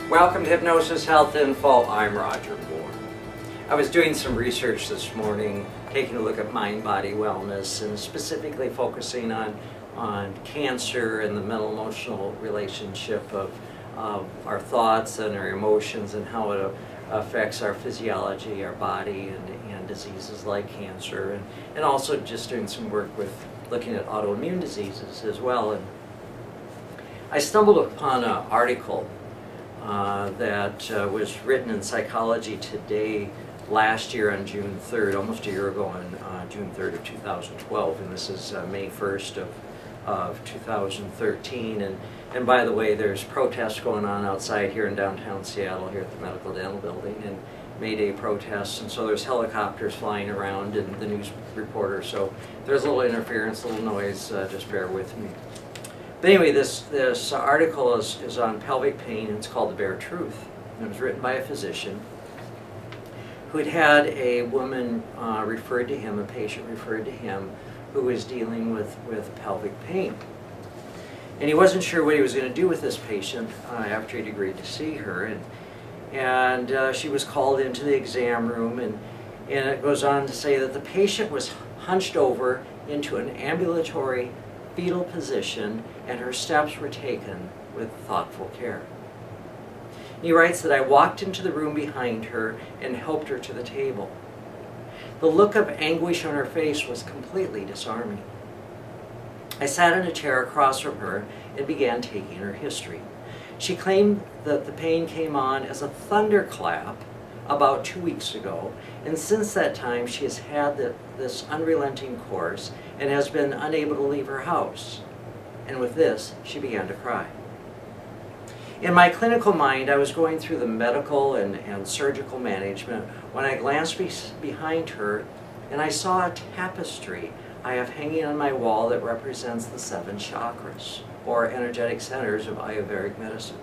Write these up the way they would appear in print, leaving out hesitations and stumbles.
Welcome to Hypnosis Health Info. I'm Roger Moore. I was doing some research this morning, taking a look at mind-body wellness and specifically focusing on cancer and the mental-emotional relationship of our thoughts and our emotions and how it affects our physiology, our body, and diseases like cancer, and also just doing some work with looking at autoimmune diseases as well. And I stumbled upon an article that was written in Psychology Today last year on June 3rd, almost a year ago on June 3rd of 2012, and this is May 1st of 2013. And by the way, there's protests going on outside here in downtown Seattle, here at the Medical Dental Building, and May Day protests, and so there's helicopters flying around and the news reporter, so there's a little interference, a little noise, just bear with me. But anyway, this article is on pelvic pain, and it's called The Bare Truth. And it was written by a physician who had a woman referred to him, a patient referred to him, who was dealing with pelvic pain. And he wasn't sure what he was going to do with this patient after he'd agreed to see her. And she was called into the exam room, and it goes on to say that the patient was hunched over into an ambulatory fetal position, and her steps were taken with thoughtful care. He writes that I walked into the room behind her and helped her to the table. The look of anguish on her face was completely disarming. I sat in a chair across from her and began taking her history. She claimed that the pain came on as a thunderclap about 2 weeks ago, and since that time she has had this unrelenting course and has been unable to leave her house. And with this, she began to cry. In my clinical mind, I was going through the medical and surgical management when I glanced behind her and I saw a tapestry I have hanging on my wall that represents the 7 chakras, or energetic centers of Ayurvedic medicine.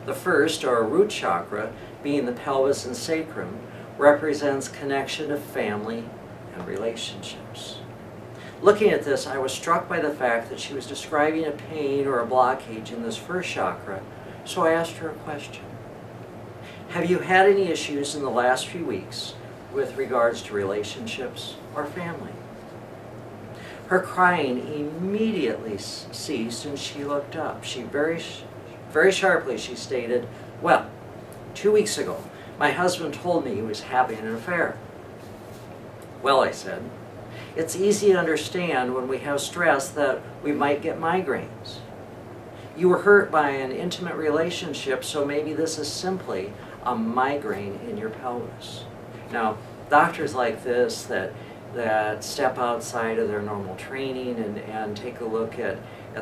The first, or root chakra, being the pelvis and sacrum, represents connection to family and relationships. Looking at this, I was struck by the fact that she was describing a pain or a blockage in this first chakra, so I asked her a question. Have you had any issues in the last few weeks with regards to relationships or family? Her crying immediately ceased and she looked up. She very sharply she stated, "Well, 2 weeks ago, my husband told me he was having an affair." "Well," I said, "it's easy to understand when we have stress that we might get migraines. You were hurt by an intimate relationship, so maybe this is simply a migraine in your pelvis." Now, doctors like this that step outside of their normal training and take a look at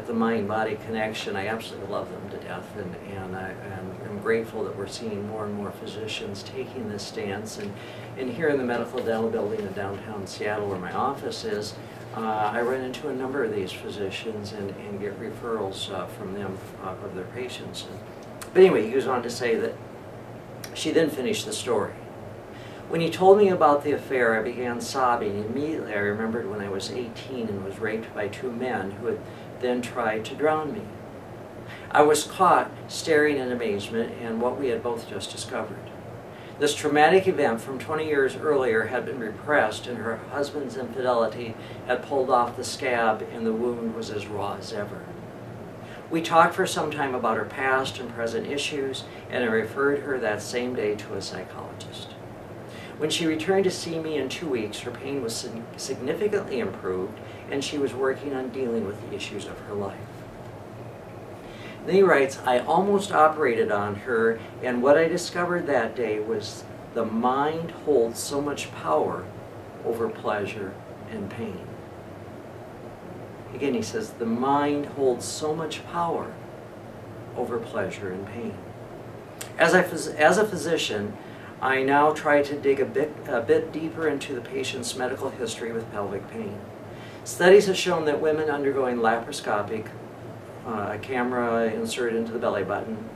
the mind-body connection, I absolutely love them to death, and I'm grateful that we're seeing more and more physicians taking this stance. And here in the Medical Dental Building in downtown Seattle, where my office is, I run into a number of these physicians and get referrals from them of their patients. But anyway, he goes on to say that she then finished the story. "When he told me about the affair, I began sobbing. Immediately I remembered when I was 18 and was raped by 2 men who had then tried to drown me. I was caught staring in amazement and what we had both just discovered. This traumatic event from 20 years earlier had been repressed, and her husband's infidelity had pulled off the scab, and the wound was as raw as ever. We talked for some time about her past and present issues, and I referred her that same day to a psychologist. When she returned to see me in 2 weeks, her pain was significantly improved, and she was working on dealing with the issues of her life." Then he writes, "I almost operated on her, and what I discovered that day was the mind holds so much power over pleasure and pain." Again, he says, the mind holds so much power over pleasure and pain. As a physician, I now try to dig a bit deeper into the patient's medical history with pelvic pain. Studies have shown that women undergoing laparoscopic, a camera inserted into the belly button,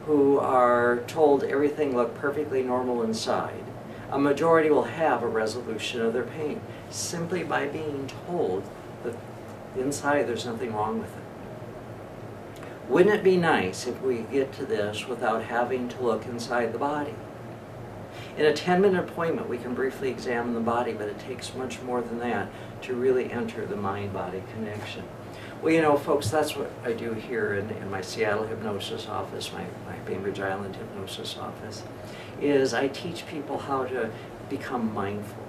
who are told everything looked perfectly normal inside, a majority will have a resolution of their pain simply by being told that inside there's nothing wrong with it. Wouldn't it be nice if we get to this without having to look inside the body? In a 10-minute appointment, we can briefly examine the body, but it takes much more than that to really enter the mind-body connection. Well, you know, folks, that's what I do here in my Seattle hypnosis office, my Bainbridge Island hypnosis office, is I teach people how to become mindful,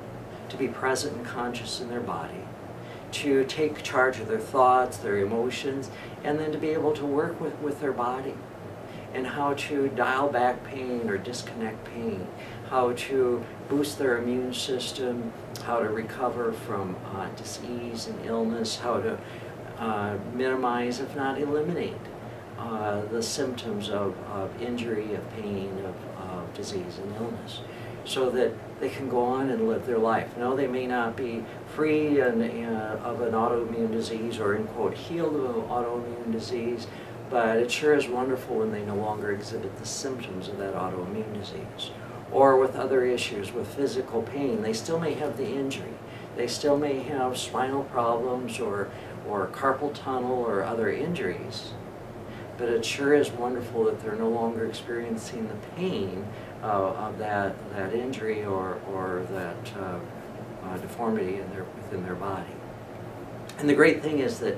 to be present and conscious in their body, to take charge of their thoughts, their emotions, and then to be able to work with their body, and how to dial back pain or disconnect pain, how to boost their immune system, how to recover from disease and illness, how to minimize, if not eliminate, the symptoms of injury, of pain, of disease and illness, so that they can go on and live their life. No, they may not be free of an autoimmune disease or, in quote, healed of an autoimmune disease, but it sure is wonderful when they no longer exhibit the symptoms of that autoimmune disease. Or with other issues, with physical pain, they still may have the injury. They still may have spinal problems or carpal tunnel or other injuries, but it sure is wonderful that they're no longer experiencing the pain of that injury or that deformity within their body. And the great thing is that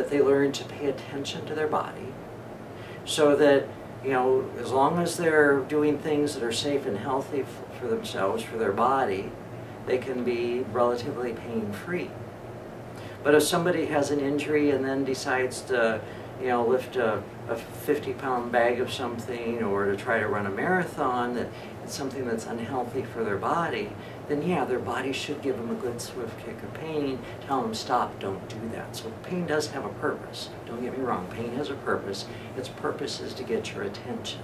they learn to pay attention to their body, so that, you know, as long as they're doing things that are safe and healthy for themselves, for their body, they can be relatively pain-free. But if somebody has an injury and then decides to, you know, lift a 50-pound bag of something, or to try to run a marathon, that it's something that's unhealthy for their body, then yeah, their body should give them a good swift kick of pain, tell them stop, don't do that. So pain does have a purpose. Don't get me wrong, pain has a purpose. Its purpose is to get your attention.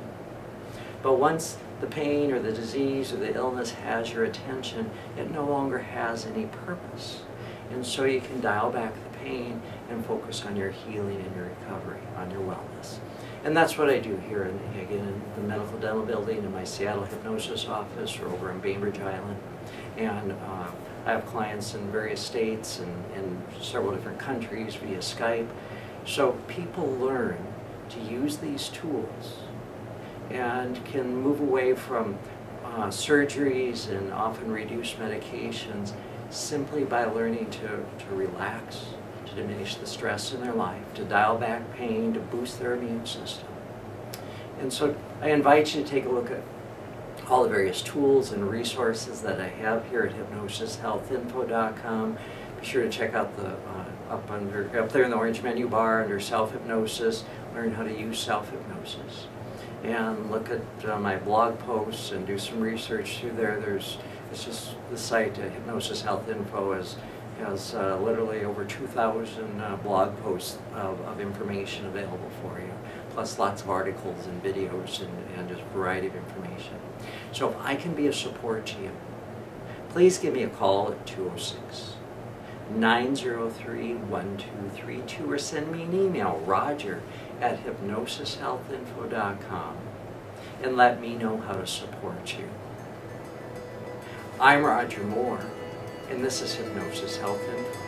But once the pain or the disease or the illness has your attention, it no longer has any purpose. And so you can dial back the pain and focus on your healing and your recovery, on your wellness. And that's what I do here, again, in the Medical Dental Building, in my Seattle hypnosis office, or over in Bainbridge Island. And I have clients in various states and in several different countries via Skype. So people learn to use these tools and can move away from surgeries and often reduced medications simply by learning to relax, to diminish the stress in their life, to dial back pain, to boost their immune system. And so I invite you to take a look at all the various tools and resources that I have here at hypnosishealthinfo.com. Be sure to check out the up there in the orange menu bar under Self-Hypnosis, learn how to use self-hypnosis. And look at my blog posts and do some research through there. It's just the site, Hypnosis Health Info, has literally over 2,000 blog posts of information available for you, plus lots of articles and videos and just a variety of information. So if I can be a support to you, please give me a call at 206-903-1232 or send me an email, roger@hypnosishealthinfo.com, and let me know how to support you. I'm Roger Moore, and this is Hypnosis Health Info.